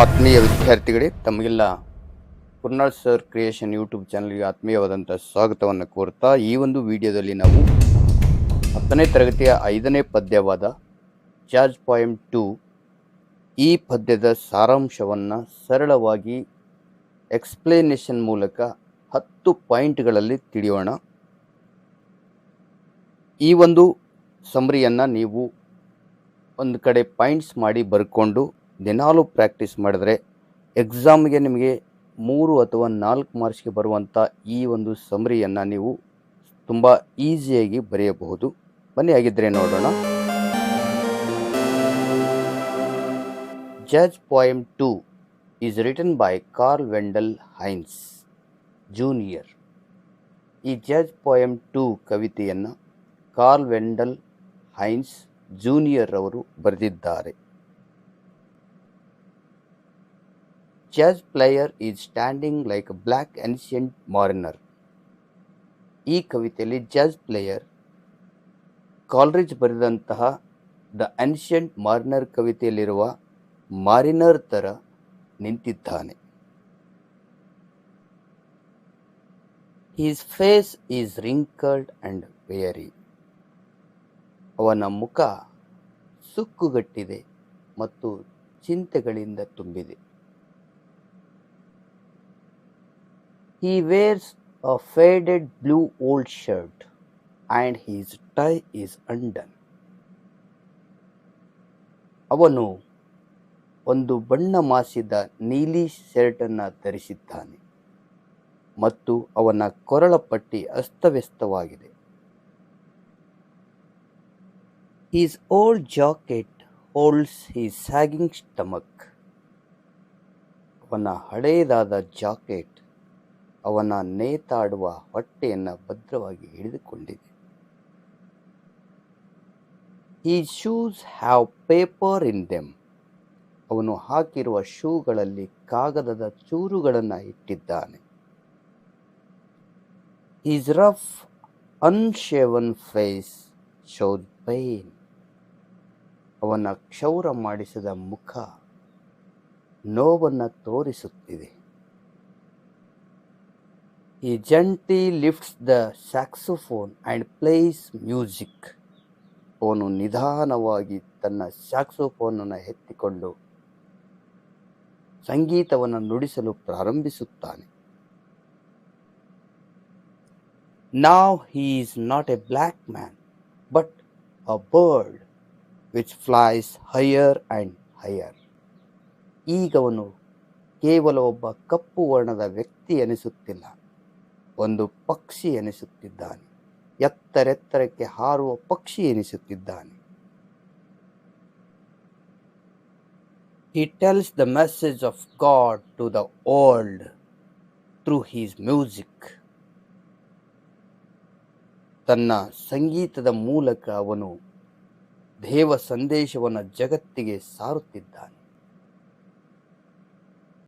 ಆತ್ಮೀಯ ವಿದ್ಯಾರ್ಥಿಗಳೇ, ತಮಗೆಲ್ಲ ಕುರ್ನಾಳ್ ಸರ್ ಕ್ರಿಯೇಷನ್ ಯೂಟ್ಯೂಬ್ ಚಾನಲ್ಗೆ ಆತ್ಮೀಯವಾದಂಥ ಸ್ವಾಗತವನ್ನು ಕೋರ್ತಾ ಈ ಒಂದು ವಿಡಿಯೋದಲ್ಲಿ ನಾವು 10ನೇ ತರಗತಿಯ 5ನೇ ಪದ್ಯವಾದ ಜಾರ್ಜ್ ಪೋಯಮ್ 2 ಈ ಪದ್ಯದ ಸಾರಾಂಶವನ್ನು ಸರಳವಾಗಿ ಎಕ್ಸ್ಪ್ಲೇನೇಷನ್ ಮೂಲಕ 10 ಪಾಯಿಂಟ್ಗಳಲ್ಲಿ ತಿಳಿಯೋಣ. ಈ ಒಂದು ಸಮರಿಯನ್ನು ನೀವು ಒಂದು ಕಡೆ ಪಾಯಿಂಟ್ಸ್ ಮಾಡಿ ಬರ್ಕೊಂಡು ದಿನಾಲೂ ಪ್ರಾಕ್ಟೀಸ್ ಮಾಡಿದ್ರೆ ಎಕ್ಸಾಮ್ಗೆ ನಿಮಗೆ 3 ಅಥವಾ 4 ಮಾರ್ಕ್ಸ್ಗೆ ಬರುವಂಥ ಈ ಒಂದು ಸಮರಿಯನ್ನು ನೀವು ತುಂಬ ಈಸಿಯಾಗಿ ಬರೆಯಬಹುದು. ಬನ್ನಿ ಹಾಗಿದ್ರೆ ನೋಡೋಣ. George poem 2 is written by Carl Wendell Hines junior. ಈ ಜಾರ್ಜ್ ಪೋಯಮ್ 2 ಕವಿತೆಯನ್ನು ಕಾರ್ಲ್ ವೆಂಡಲ್ ಹೈನ್ಸ್ ಜೂನಿಯರ್ ಅವರು ಬರೆದಿದ್ದಾರೆ. Jazz player is standing like a black ancient mariner. ಈ ಕವಿತೆಯಲ್ಲಿ ಜಾಜ್ ಪ್ಲೇಯರ್ ಕಾಲ್ರಿಡ್ಜ್ ಬರೆದಂತಹ ದ ಅನ್ಷಿಯಂಟ್ ಮಾರ್ನರ್ ಕವಿತೆಯಲ್ಲಿರುವ ಮಾರಿನರ್ ಥರ ನಿಂತಿದ್ದಾನೆ. His face is wrinkled and weary. ಅವನ ಮುಖ ಸುಕ್ಕುಗಟ್ಟಿದೆ ಮತ್ತು ಚಿಂತೆಗಳಿಂದ ತುಂಬಿದೆ. He wears a faded blue old shirt and his tie is undone. ಅವನು ಒಂದು ಬಣ್ಣ ಮಾಸಿದ ನೀಲಿ ಶರ್ಟನ್ನು ಧರಿಸಿದ್ದಾನೆ ಮತ್ತು ಅವನ ಕೊರಳ ಪಟ್ಟಿ ಅಸ್ತವ್ಯಸ್ತವಾಗಿದೆ. His old jacket holds his sagging stomach. ಅವನ ಹಳೆಯದಾದ ಜಾಕೆಟ್ ಅವನ ನೇತಾಡುವ ಹೊಟ್ಟೆಯನ್ನು ಭದ್ರವಾಗಿ ಹಿಡಿದುಕೊಂಡಿದೆ. His shoes have paper in them. ಅವನು ಹಾಕಿರುವ ಶೂಗಳಲ್ಲಿ ಕಾಗದದ ಚೂರುಗಳನ್ನು ಇಟ್ಟಿದ್ದಾನೆ. His rough, unshaven face shows pain. ಅವನ ಕ್ಷೌರ ಮಾಡಿಸಿದ ಮುಖ ನೋವನ್ನು ತೋರಿಸುತ್ತಿದೆ. He gently lifts the saxophone and plays music. ಅವನು ನಿಧಾನವಾಗಿ ತನ್ನ ಸ್ಯಾಕ್ಸೋಫೋನನ್ನು ಎತ್ತಿಕೊಂಡು ಸಂಗೀತವನ್ನು ನುಡಿಸಲು ಪ್ರಾರಂಭಿಸುತ್ತಾನೆ. Now he is not a black man, but a bird which flies higher and higher. ಈಗವನು ಕೇವಲ ಒಬ್ಬ ಕಪ್ಪು ವರ್ಣದ ವ್ಯಕ್ತಿ ಎನಿಸುತ್ತಿಲ್ಲ, ಒಂದು ಪಕ್ಷಿ ಎನಿಸುತ್ತಿದ್ದಾನೆ, ಎತ್ತರೆತ್ತರಕ್ಕೆ ಹಾರುವ ಪಕ್ಷಿ ಎನಿಸುತ್ತಿದ್ದಾನೆ. He tells the message of God to the world through his music. ತನ್ನ ಸಂಗೀತದ ಮೂಲಕ ಅವನು ದೇವ ಸಂದೇಶವನ್ನು ಜಗತ್ತಿಗೆ ಸಾರುತ್ತಿದ್ದಾನೆ.